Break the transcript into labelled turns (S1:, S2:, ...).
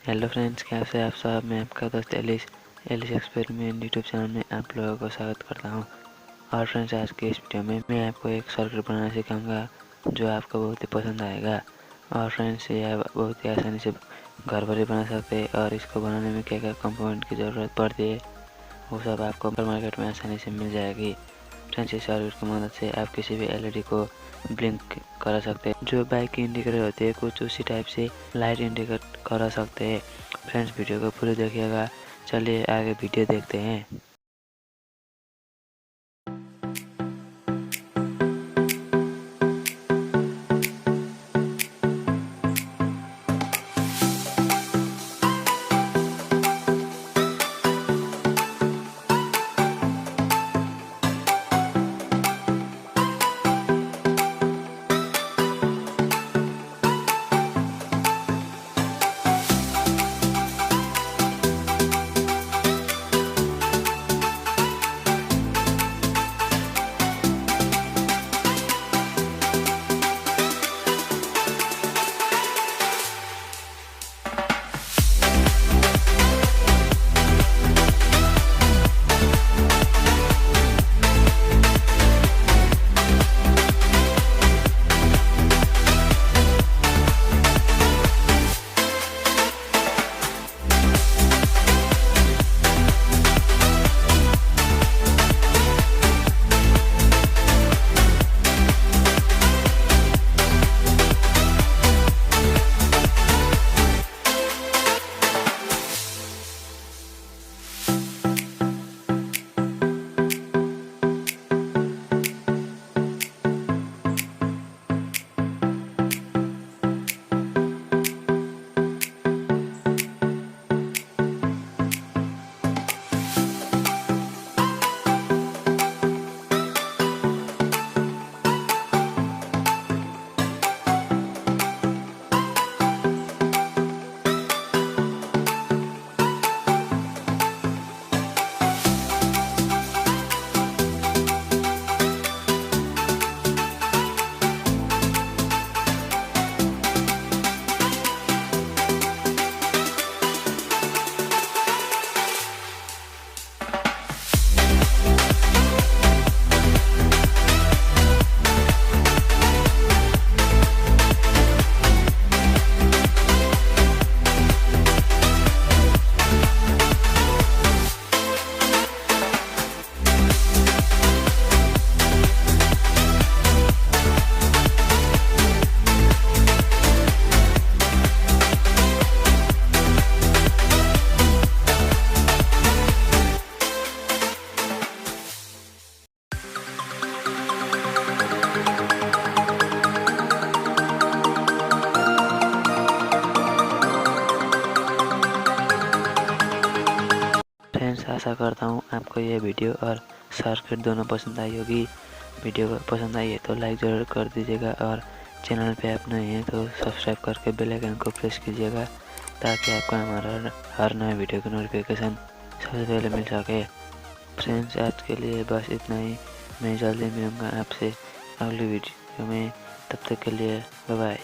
S1: Hello friends, कैसे आप सब। मैं आपका दोस्त एलिश एक्सपेरिमेंट यूट्यूब चैनल में आप लोगों को स्वागत करता हूं। और फ्रेंड्स, आज के इस वीडियो में मैं आपको एक सर्किट बनाना सिखाऊंगा जो आपको बहुत ही पसंद आएगा। और फ्रेंड्स, ये बहुत ही आसानी से घर पर ही बना सकते हैं। और इसको बनाने में क्या क्या कंपोनेंट की ज़रूरत पड़ती है वो सब आपको मार्केट में आसानी से मिल जाएगी। फ्रेंड्स, इस सर्किट की मदद से आप किसी भी एलईडी को ब्लिंक करा सकते हैं। जो बाइक की इंडिकेटर होती है, कुछ उसी टाइप से लाइट इंडिकेट करा सकते हैं। फ्रेंड्स, वीडियो को पूरी देखिएगा। चलिए आगे वीडियो देखते हैं। फ्रेंड्स, आशा करता हूँ आपको ये वीडियो और सर्किट दोनों पसंद आई होगी। वीडियो पसंद आई है तो लाइक ज़रूर कर दीजिएगा। और चैनल पे आप नए हैं तो सब्सक्राइब करके बेल आइकन को प्रेस कीजिएगा ताकि आपको हमारा हर नए वीडियो की नोटिफिकेशन सबसे पहले मिल सके। फ्रेंड्स, आज के लिए बस इतना ही। मैं जल्दी मिलूँगा आपसे अगली वीडियो में। तब तक के लिए बाय बाय।